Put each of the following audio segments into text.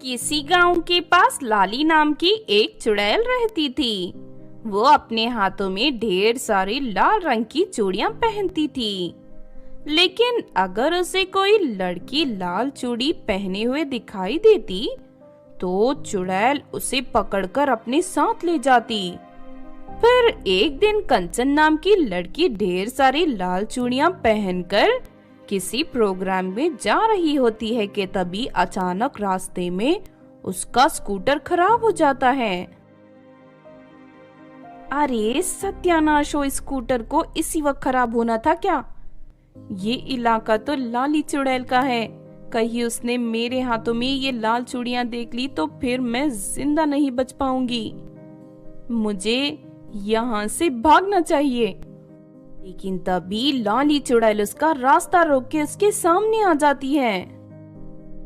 किसी गांव के पास लाली नाम की एक चुड़ैल रहती थी। वो अपने हाथों में ढेर सारी लाल रंग की चूड़ियां पहनती थी। लेकिन अगर उसे कोई लड़की लाल चूड़ी पहने हुए दिखाई देती तो चुड़ैल उसे पकड़कर अपने साथ ले जाती। फिर एक दिन कंचन नाम की लड़की ढेर सारी लाल चूड़ियां पहनकर किसी प्रोग्राम में जा रही होती है कि तभी अचानक रास्ते में उसका स्कूटर खराब हो जाता है। अरे सत्यानाश हो, स्कूटर को इसी वक्त खराब होना था क्या? ये इलाका तो लाली चुड़ैल का है। कहीं उसने मेरे हाथों में ये लाल चूड़ियां देख ली तो फिर मैं जिंदा नहीं बच पाऊंगी। मुझे यहाँ से भागना चाहिए। लेकिन तभी लाली चुड़ैल उसका रास्ता रोक के उसके सामने आ जाती है।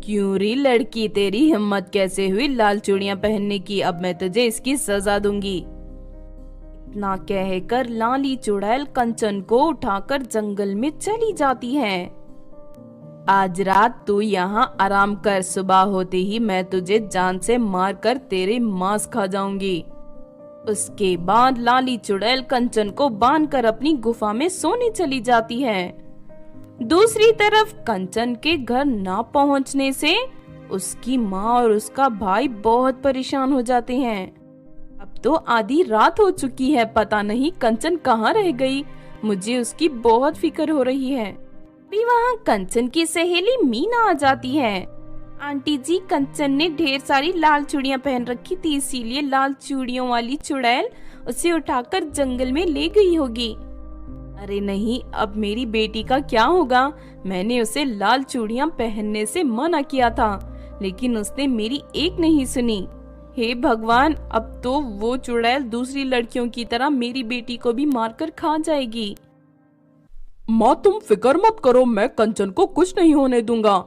क्यों रे लड़की, तेरी हिम्मत कैसे हुई लाल चूड़ियां पहनने की? अब मैं तुझे इसकी सजा दूंगी। इतना कहकर लाली चुड़ैल कंचन को उठाकर जंगल में चली जाती है। आज रात तू यहाँ आराम कर, सुबह होते ही मैं तुझे जान से मारकर तेरे मांस खा जाऊंगी। उसके बाद लाली चुड़ैल कंचन को बांधकर अपनी गुफा में सोने चली जाती है। दूसरी तरफ कंचन के घर ना पहुंचने से उसकी माँ और उसका भाई बहुत परेशान हो जाते हैं। अब तो आधी रात हो चुकी है, पता नहीं कंचन कहाँ रह गई। मुझे उसकी बहुत फिक्र हो रही है। अभी वहाँ कंचन की सहेली मीना आ जाती है। आंटी जी, कंचन ने ढेर सारी लाल चूड़ियां पहन रखी थी, इसीलिए लाल चूड़ियों वाली चुड़ैल उसे उठाकर जंगल में ले गई होगी। अरे नहीं, अब मेरी बेटी का क्या होगा? मैंने उसे लाल चूड़ियां पहनने से मना किया था, लेकिन उसने मेरी एक नहीं सुनी। हे भगवान, अब तो वो चुड़ैल दूसरी लड़कियों की तरह मेरी बेटी को भी मारकर खा जाएगी। माँ तुम फिक्र मत करो, मैं कंचन को कुछ नहीं होने दूंगा।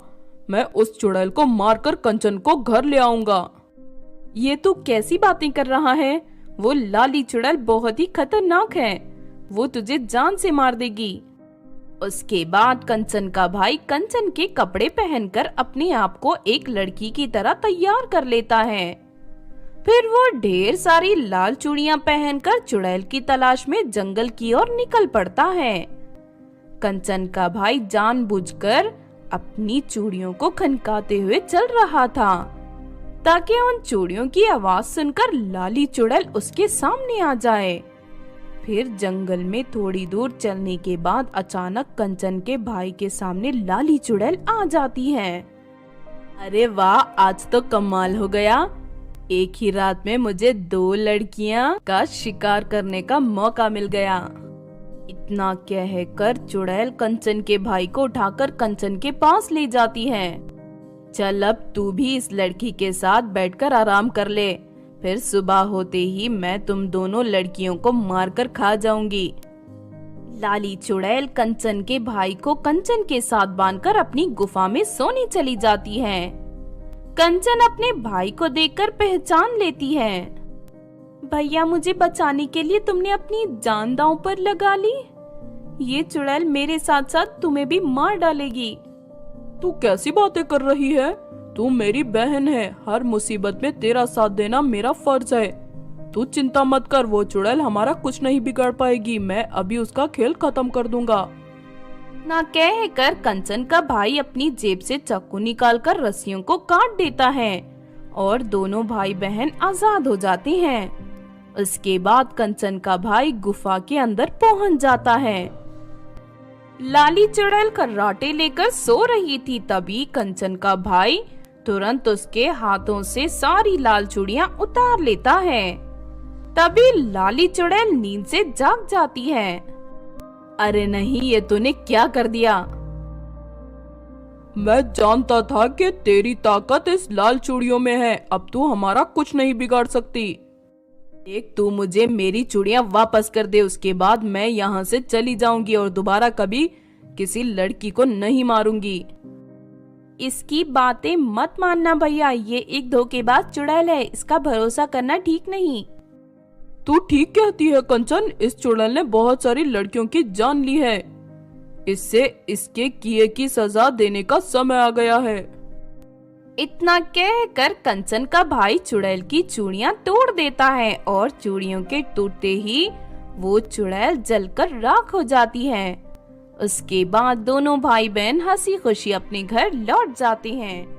मैं उस चुड़ैल को मारकर कंचन को घर ले आऊंगा। ये तू कैसी बातें कर रहा है? वो लाली चुड़ैल बहुत ही खतरनाक है, वो तुझे जान से मार देगी। उसके बाद कंचन का भाई कंचन के कपड़े पहनकर अपने आप को एक लड़की की तरह तैयार कर लेता है। फिर वो ढेर सारी लाल चूड़ियां पहनकर चुड़ैल की तलाश में जंगल की ओर निकल पड़ता है। कंचन का भाई जानबूझकर अपनी चूड़ियों को खनकाते हुए चल रहा था ताकि उन चूड़ियों की आवाज सुनकर लाली चुड़ैल उसके सामने आ जाए। फिर जंगल में थोड़ी दूर चलने के बाद अचानक कंचन के भाई के सामने लाली चुड़ैल आ जाती है। अरे वाह, आज तो कमाल हो गया। एक ही रात में मुझे 2 लड़कियां का शिकार करने का मौका मिल गया। इतना कहकर चुड़ैल कंचन के भाई को उठाकर कंचन के पास ले जाती है। चल अब तू भी इस लड़की के साथ बैठकर आराम कर ले, फिर सुबह होते ही मैं तुम दोनों लड़कियों को मारकर खा जाऊंगी। लाली चुड़ैल कंचन के भाई को कंचन के साथ बांधकर अपनी गुफा में सोने चली जाती है। कंचन अपने भाई को देखकर पहचान लेती है। भैया, मुझे बचाने के लिए तुमने अपनी जान दांव पर लगा ली। ये चुड़ैल मेरे साथ साथ तुम्हें भी मार डालेगी। तू कैसी बातें कर रही है? तू मेरी बहन है, हर मुसीबत में तेरा साथ देना मेरा फर्ज है। तू चिंता मत कर, वो चुड़ैल हमारा कुछ नहीं बिगाड़ पाएगी। मैं अभी उसका खेल खत्म कर दूंगा। ना कहकर कंचन का भाई अपनी जेब से चाकू निकालकर रस्सियों को काट देता है और दोनों भाई बहन आजाद हो जाते हैं। उसके बाद कंचन का भाई गुफा के अंदर पहुंच जाता है। लाली चुड़ैल कर्राटे लेकर सो रही थी, तभी कंचन का भाई तुरंत उसके हाथों से सारी लाल चूड़ियां उतार लेता है। तभी लाली चुड़ैल नींद से जाग जाती है। अरे नहीं, ये तूने क्या कर दिया? मैं जानता था कि तेरी ताकत इस लाल चूड़ियों में है। अब तू हमारा कुछ नहीं बिगाड़ सकती। एक, तू मुझे मेरी चूड़ियां वापस कर दे, उसके बाद मैं यहाँ से चली जाऊंगी और दोबारा कभी किसी लड़की को नहीं मारूंगी। इसकी बातें मत मानना भैया, ये एक धोखेबाज चुड़ैल है, इसका भरोसा करना ठीक नहीं। तू ठीक कहती है कंचन, इस चुड़ैल ने बहुत सारी लड़कियों की जान ली है। इससे इसके किए की सजा देने का समय आ गया है। इतना कहकर कंचन का भाई चुड़ैल की चूड़ियां तोड़ देता है और चूड़ियों के टूटते ही वो चुड़ैल जलकर राख हो जाती है। उसके बाद दोनों भाई बहन हंसी खुशी अपने घर लौट जाते हैं।